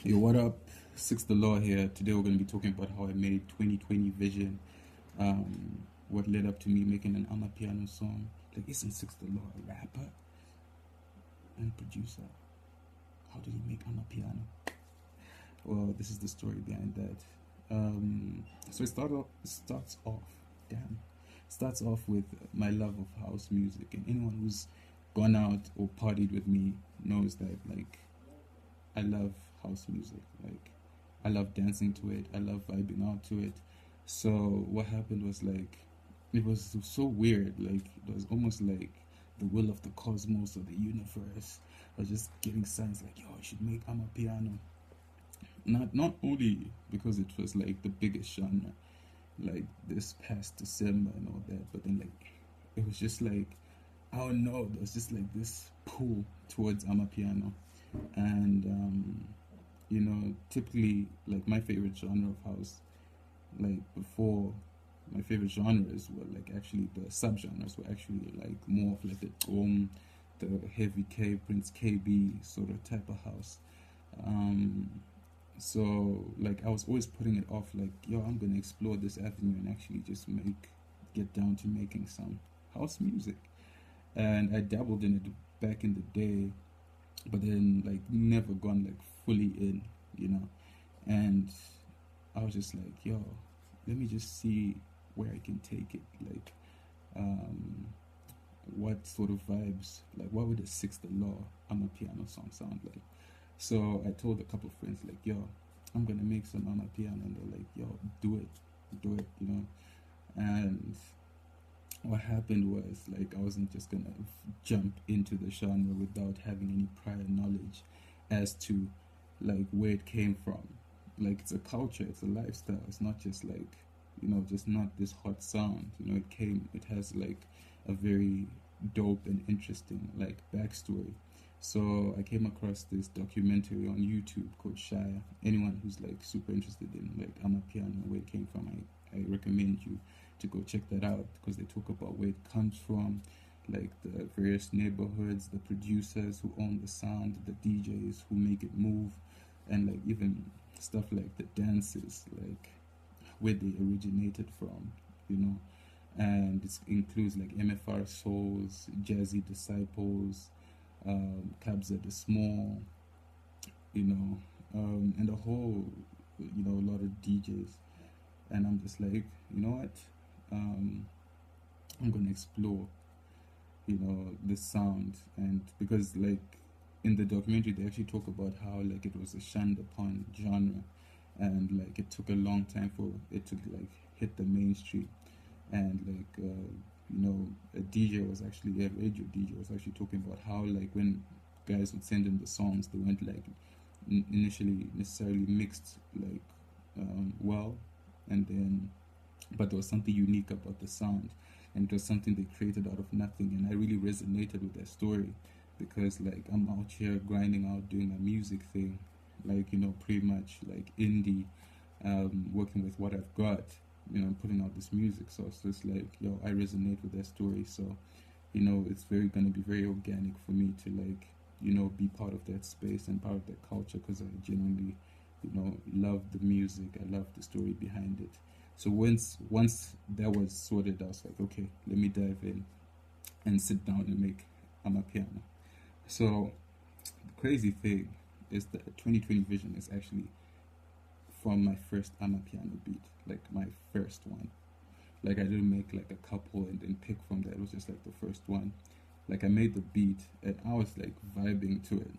Yo, what up? Six the Law here. Today we're going to be talking about how I made 2020 vision. What led up to me making an Amapiano song. Like, isn't Six the Law a rapper and producer? How did he make Amapiano? Well, this is the story behind that. So starts off with my love of house music, and anyone who's gone out or partied with me knows that I love house music. Like, I love dancing to it. I love vibing out to it. So what happened was it was so weird. Like, it was almost like the will of the cosmos or the universe. I was just getting signs like, yo, I should make Amapiano. Not only because it was like the biggest genre, like this past December and all that, but then it was just like, I don't know, there was just like this pull towards Amapiano. And typically, like, my favorite genre of house, like before, my favorite genres were like actually the subgenres were actually like more of like the heavy K, Prince KB sort of type of house. um so like I was always putting it off, like, yo, I'm gonna explore this avenue and actually just get down to making some house music. And I dabbled in it back in the day, but then like never gone like fully in, you know. And I was just like, yo, let me just see where I can take it. Like, um, what sort of vibes? Like, what would a Sixth Law Amapiano song sound like? So I told a couple of friends, like, yo, I'm gonna make some Amapiano, and they're like, yo, do it, you know. And what happened was, like, I wasn't just gonna jump into the genre without having any prior knowledge as to like where it came from. Like, it's a culture, it's a lifestyle. It's not just like, just not this hot sound. It has like a very dope and interesting like backstory. So I came across this documentary on YouTube called Shire. Anyone who's like super interested in like Amapiano, where it came from, I recommend you to go check that out, because they talk about where it comes from, like the various neighborhoods, the producers who own the sound, the DJs who make it move, and like even stuff like the dances, like where they originated from, you know. And it includes like MFR Souls, Jazzy Disciples, Kabza the Small, you know, and a whole, a lot of DJs. And I'm just like, you know what? Um, I'm gonna explore, this sound. And because like in the documentary they actually talk about how like it was a shunned upon genre, and like it took a long time for it to like hit the mainstream. And a DJ was actually a radio DJ was actually talking about how like when guys would send in the songs, they weren't like initially necessarily mixed like well, and then but there was something unique about the sound, and it was something they created out of nothing. And I really resonated with their story, because like I'm out here grinding out doing a music thing, like, pretty much like indie, working with what I've got, putting out this music. So it's just like, yo, I resonate with their story. So it's very gonna be very organic for me to like, be part of that space and part of that culture, because I genuinely, love the music. I love the story behind it. So once that was sorted, I was like, okay, let me dive in and sit down and make Amapiano. So the crazy thing is that 2020 Vision is actually from my first Amapiano beat, like my first one. Like, I didn't make like a couple and then pick from that. It was just like the first one. Like, I made the beat and I was like vibing to it,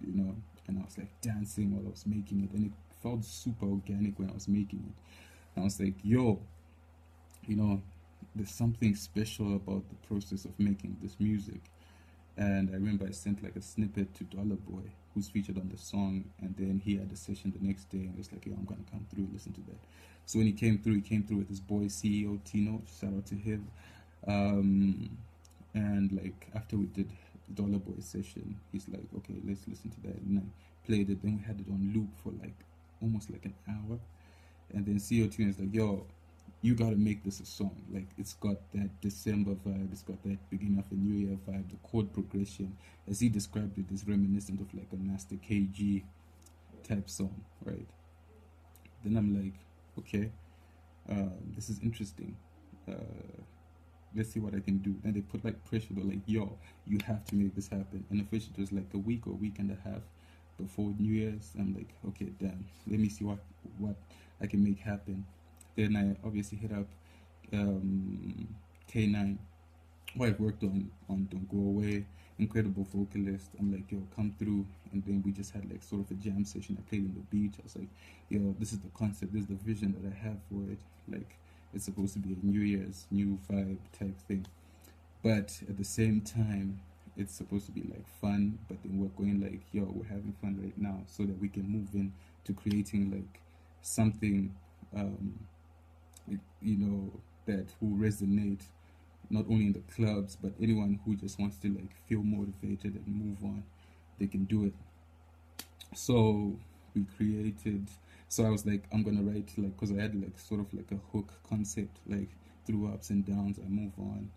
and I was like dancing while I was making it, and it felt super organic when I was making it. And I was like, yo, you know, there's something special about the process of making this music. And I remember I sent like a snippet to Dollar Boy, who's featured on the song, and then he had a session the next day, and he was like, "Yo, I'm gonna come through, listen to that." So when he came through with his boy CEO Tino. Shout out to him. Um, and like after we did Dollar Boy session, he's like, "Okay, let's listen to that." And I played it. Then we had it on loop for like almost like an hour, and then CEO Tino is like, "Yo, you gotta make this a song. Like, it's got that December vibe, it's got that beginning of a new year vibe. The chord progression, as he described it, is reminiscent of like a Master KG type song, right? Then I'm like, okay, this is interesting. Uh, let's see what I can do. And they put like pressure. They're like, yo, you have to make this happen. And of which it was like a week or week and a half before New Year's. I'm like, okay, damn, let me see what I can make happen. Then I obviously hit up K9, who I've worked on Don't Go Away, incredible vocalist. I'm like, yo, come through. And then we just had like sort of a jam session. I played on the beach. I was like, yo, this is the concept, this is the vision that I have for it. Like, it's supposed to be a New Year's, new vibe type thing. But at the same time, it's supposed to be like fun, but then we're going like, yo, we're having fun right now so that we can move in to creating like something, um, you know, that will resonate not only in the clubs, but anyone who just wants to like feel motivated and move on, they can do it. So we created, so I was like, I'm gonna write like, because I had like sort of like a hook concept, like through ups and downs I move on.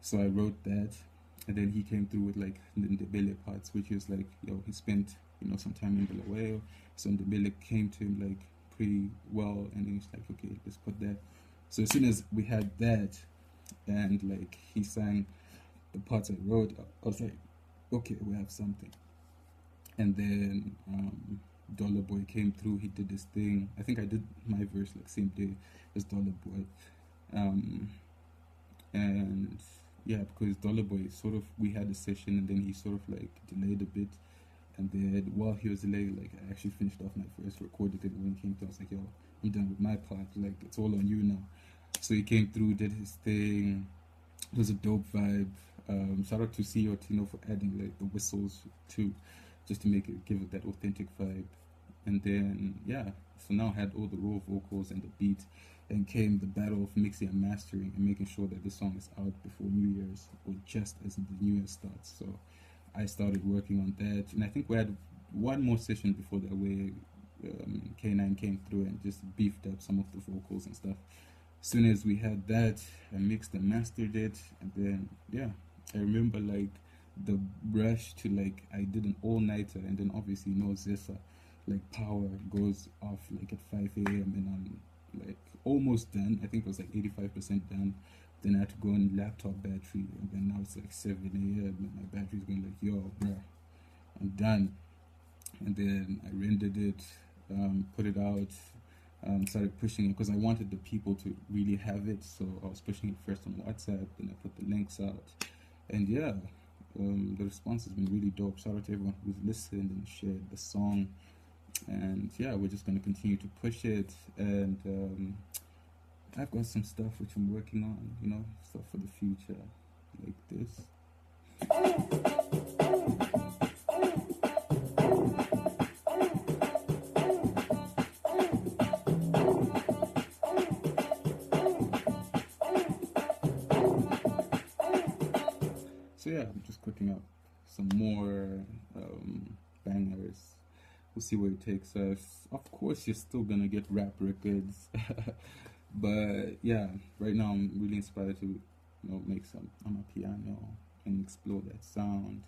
So I wrote that, and then he came through with like the Ndebele parts, which is like, yo, he spent, you know, some time in Bulawayo, so Ndebele came to him like pretty well, and then he's like, okay, let's put that. So as soon as we had that, and like he sang the parts I wrote, I was like, okay, we have something. And then Dollar Boy came through, he did his thing. I think I did my verse like same day as Dollar Boy. Um, and yeah, because Dollar Boy sort of, we had a session and then he sort of like delayed a bit, and then while he was delayed, like I actually finished off my verse, recorded it, and when he came through I was like, yo, I'm done with my part, like it's all on you now. So he came through, did his thing. It was a dope vibe. Shout out to CEO Tino for adding like the whistles too, just to make it, give it that authentic vibe. And then yeah, so now I had all the raw vocals and the beat, and came the battle of mixing and mastering and making sure that this song is out before New Year's or just as the New Year starts. So I started working on that, and I think we had one more session before that where K9 came through and just beefed up some of the vocals and stuff. As soon as we had that, I mixed and mastered it, and then yeah, I remember like the rush to like, I did an all nighter, and then obviously you know Zessa, like power goes off like at 5 a.m. and I'm like almost done. I think it was like 85% done. Then I had to go on laptop battery, and then now it's like 7 a.m. and my battery's going like, yo, bruh, I'm done. And then I rendered it, put it out, started pushing it because I wanted the people to really have it. So I was pushing it first on WhatsApp, then I put the links out, and yeah, the response has been really dope. Shout out to everyone who's listened and shared the song, and yeah, we're just gonna continue to push it. And I've got some stuff which I'm working on, you know, stuff for the future, like this. So yeah, I'm just cooking up some more bangers. We'll see where it takes us. Of course, you're still gonna get rap records, but yeah, right now I'm really inspired to, you know, make some Amapiano and explore that sound.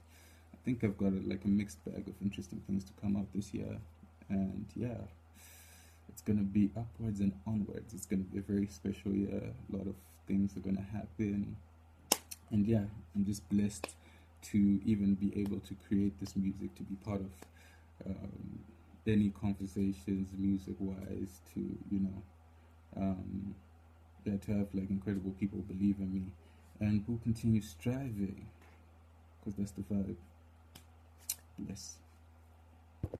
I think I've got like a mixed bag of interesting things to come out this year, and yeah, it's gonna be upwards and onwards. It's gonna be a very special year. A lot of things are gonna happen, and yeah, I'm just blessed to even be able to create this music, to be part of any conversations music wise, to, you know, yeah, to have like incredible people believe in me and who continue striving, because that's the vibe. Bless.